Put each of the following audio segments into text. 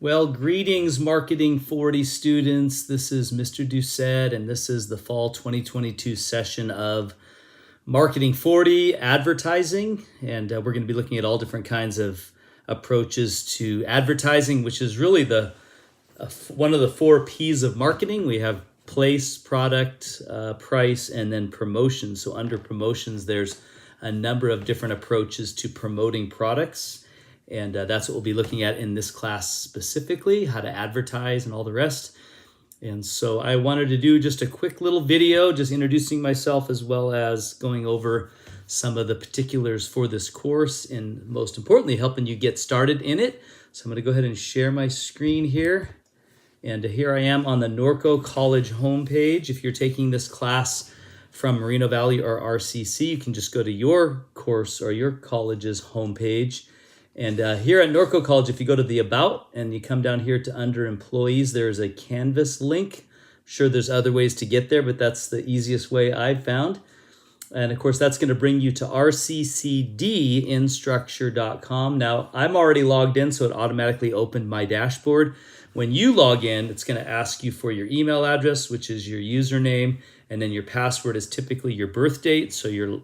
Well, greetings, Marketing 40 students. This is Mr.D, and this is the Fall 2022 session of Marketing 40 Advertising. And we're going to be looking at all different kinds of approaches to advertising, which is really one of the 4 P's of marketing. We have place, product, price, and then promotion. So under promotions, there's a number of different approaches to promoting products. And that's what we'll be looking at in this class specifically, how to advertise and all the rest. And so I wanted to do just a quick little video, just introducing myself as well as going over some of the particulars for this course and most importantly, helping you get started in it. So I'm going to go ahead and share my screen here. And here I am on the Norco College homepage. If you're taking this class from Moreno Valley or RCC, you can just go to your course or your college's homepage. And here at Norco College, if you go to the About and you come down here to Under Employees, there's a Canvas link. I'm sure there's other ways to get there, but that's the easiest way I've found. And of course, that's going to bring you to rccdinstructure.com. Now, I'm already logged in, so it automatically opened my dashboard. When you log in, it's going to ask you for your email address, which is your username, and then your password is typically your birth date. So your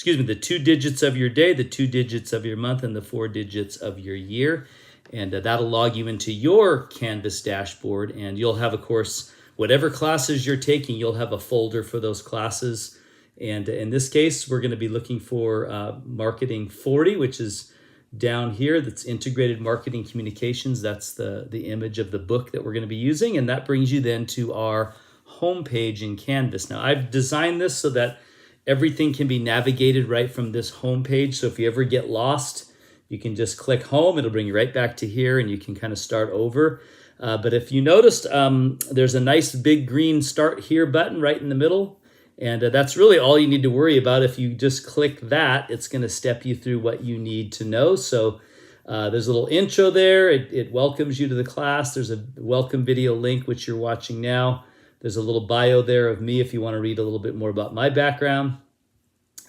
the 2 digits of your day, the 2 digits of your month, and the 4 digits of your year. And that'll log you into your Canvas dashboard. And you'll have, of course, whatever classes you're taking, you'll have a folder for those classes. And in this case, we're going to be looking for Marketing 40, which is down here. That's Integrated Marketing Communications. That's the image of the book that we're going to be using. And that brings you then to our homepage in Canvas. Now, I've designed this so that everything can be navigated right from this home page. So if you ever get lost, you can just click home. It'll bring you right back to here and you can kind of start over. But if you noticed, there's a nice big green Start Here button right in the middle. And that's really all you need to worry about. If you just click that, it's going to step you through what you need to know. So there's a little intro there. It welcomes you to the class. There's a welcome video link, which you're watching now. There's a little bio there of me if you want to read a little bit more about my background.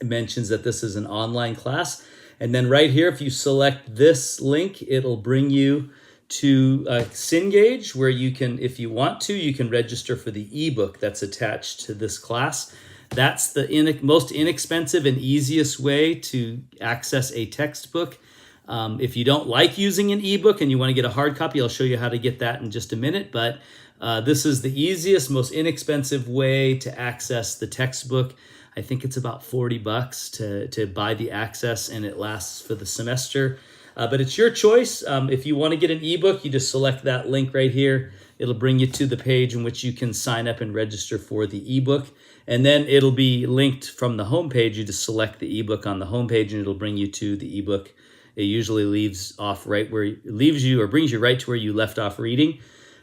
It mentions that this is an online class. And then right here, if you select this link, it'll bring you to Cengage, where you can, if you want to, you can register for the ebook that's attached to this class. That's the most inexpensive and easiest way to access a textbook. If you don't like using an ebook and you want to get a hard copy, I'll show you how to get that in just a minute. But this is the easiest, most inexpensive way to access the textbook. I think it's about $40 to buy the access, and it lasts for the semester. But it's your choice. If you want to get an ebook, you just select that link right here. It'll bring you to the page in which you can sign up and register for the ebook. And then it'll be linked from the homepage. You just select the ebook on the homepage, and it'll bring you to the ebook. It usually leaves you or brings you right to where you left off reading.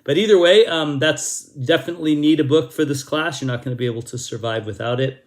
But either way, that's definitely need a book for this class. You're not going to be able to survive without it.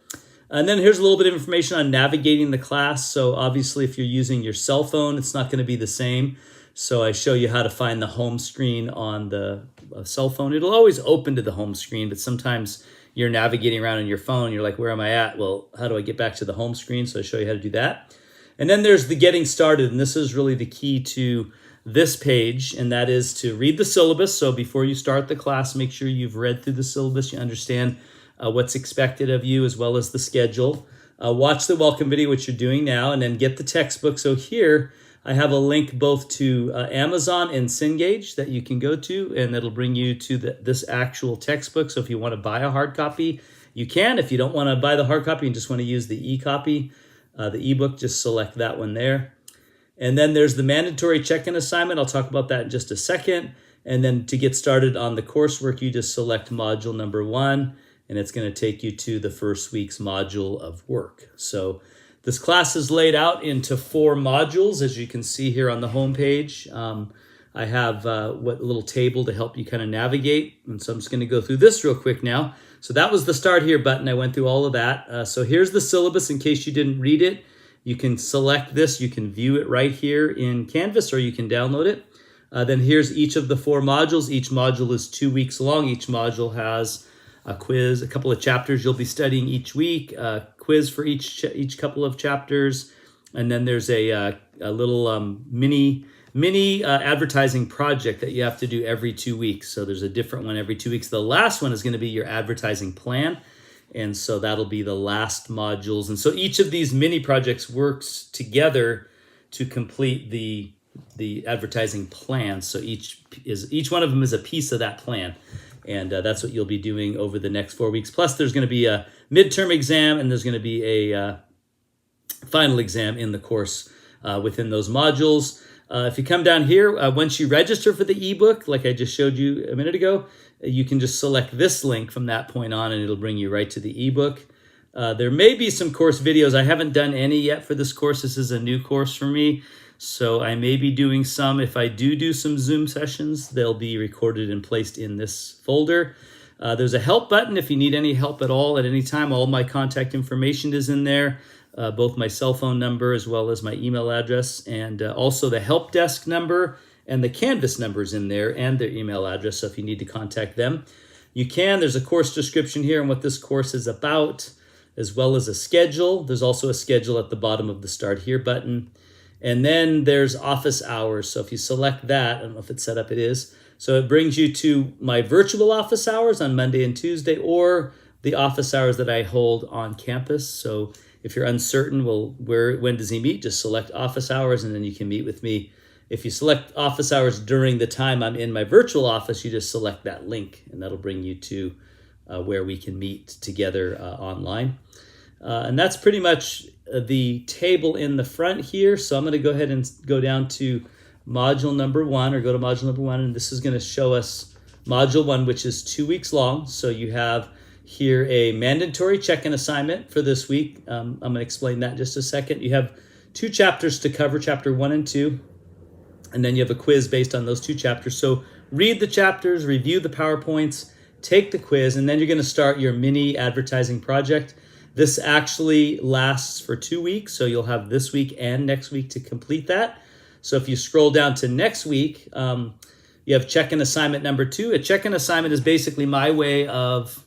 And then here's a little bit of information on navigating the class. So obviously, if you're using your cell phone, it's not going to be the same. So I show you how to find the home screen on the cell phone. It'll always open to the home screen, but sometimes you're navigating around on your phone. You're like, where am I at? Well, how do I get back to the home screen? So I show you how to do that. And then there's the getting started. And this is really the key to this page, and that is to read the syllabus. So before you start the class, make sure you've read through the syllabus, you understand what's expected of you as well as the schedule. Watch the welcome video, which you're doing now, and then get the textbook. So here I have a link both to Amazon and Cengage that you can go to, and that'll bring you to this actual textbook. So if you want to buy a hard copy, you can. If you don't want to buy the hard copy and just want to use the e-copy, the ebook, just select that one there. And then there's the mandatory check-in assignment. I'll talk about that in just a second. And then to get started on the coursework, you just select module number 1, and it's going to take you to the first week's module of work. So this class is laid out into 4 modules, as you can see here on the homepage. I have a little table to help you kind of navigate. And so I'm just going to go through this real quick now. So that was the Start Here button. I went through all of that. So here's the syllabus in case you didn't read it. You can select this. You can view it right here in Canvas, or you can download it. Then here's each of the 4 modules. Each module is 2 weeks long. Each module has a quiz, a couple of chapters you'll be studying each week, a quiz for each couple of chapters. And then there's a little mini mini advertising project that you have to do every 2 weeks. So there's a different one every 2 weeks. The last one is going to be your advertising plan. And so that'll be the last modules. And so each of these mini projects works together to complete the advertising plan. So each one of them is a piece of that plan. And that's what you'll be doing over the next 4 weeks. Plus, there's going to be a midterm exam, and there's going to be a final exam in the course within those modules. If you come down here, once you register for the ebook, like I just showed you a minute ago, you can just select this link from that point on, and it'll bring you right to the ebook. There may be some course videos. I haven't done any yet for this course. This is a new course for me. So I may be doing some. If I do some Zoom sessions, they'll be recorded and placed in this folder. There's a help button if you need any help at all at any time. All my contact information is in there, both my cell phone number as well as my email address, and also the help desk number and the Canvas numbers in there and their email address. So if you need to contact them, you can. There's a course description here and what this course is about, as well as a schedule. There's also a schedule at the bottom of the Start Here button. And then there's office hours. So if you select that, I don't know if it's set up, it is. So it brings you to my virtual office hours on Monday and Tuesday, or the office hours that I hold on campus. So if you're uncertain, well, when does he meet? Just select office hours and then you can meet with me. If you select office hours during the time I'm in my virtual office, you just select that link and that'll bring you to where we can meet together online. And that's pretty much the table in the front here. So I'm going to go ahead and go down to module number 1, or go to module number 1. And this is going to show us module 1, which is 2 weeks long. So you have here a mandatory check-in assignment for this week. I'm going to explain that in just a second. You have 2 chapters to cover, chapter 1 and 2. And then you have a quiz based on those 2 chapters. So read the chapters, review the PowerPoints, take the quiz, and then you're going to start your mini advertising project. This actually lasts for 2 weeks, so you'll have this week and next week to complete that. So if you scroll down to next week, you have check-in assignment number 2. A check-in assignment is basically my way of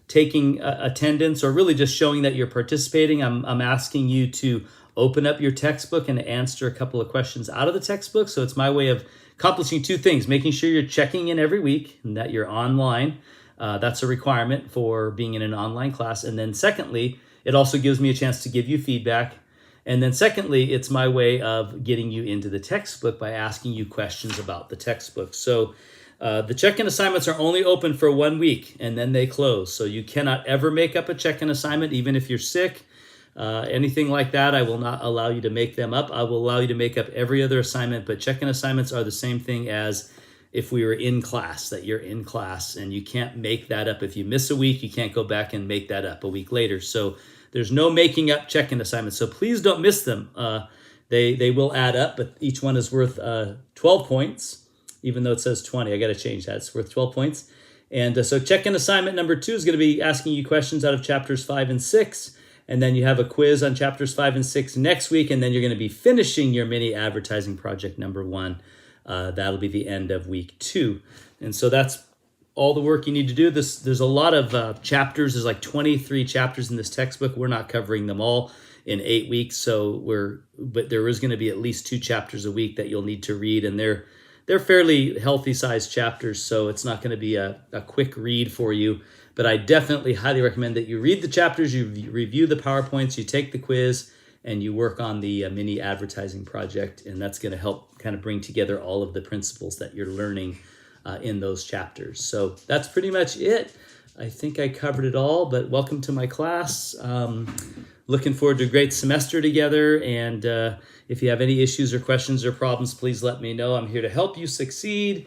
taking attendance, or really just showing that you're participating. I'm asking you to open up your textbook and answer a couple of questions out of the textbook. So it's my way of accomplishing 2 things: making sure you're checking in every week and that you're online. That's a requirement for being in an online class. And then secondly, it also gives me a chance to give you feedback. And then secondly, it's my way of getting you into the textbook by asking you questions about the textbook. So the check-in assignments are only open for 1 week and then they close. So you cannot ever make up a check-in assignment, even if you're sick. Anything like that, I will not allow you to make them up. I will allow you to make up every other assignment, but check-in assignments are the same thing as if we were in class, that you're in class, and you can't make that up. If you miss a week, you can't go back and make that up a week later. So there's no making up check-in assignments. So please don't miss them. They will add up, but each one is worth 12 points, even though it says 20. I got to change that. It's worth 12 points. And so check-in assignment number 2 is going to be asking you questions out of chapters 5 and 6. And then you have a quiz on chapters 5 and 6 next week. And then you're going to be finishing your mini advertising project number 1. That'll be the end of week 2. And so that's all the work you need to do. There's a lot of chapters. There's like 23 chapters in this textbook. We're not covering them all in 8 weeks. But there is going to be at least 2 chapters a week that you'll need to read. And they're fairly healthy sized chapters. So it's not going to be a quick read for you. But I definitely highly recommend that you read the chapters, you review the PowerPoints, you take the quiz, and you work on the mini advertising project. And that's going to help kind of bring together all of the principles that you're learning in those chapters. So that's pretty much it. I think I covered it all, but welcome to my class. Looking forward to a great semester together. And if you have any issues or questions or problems, please let me know. I'm here to help you succeed.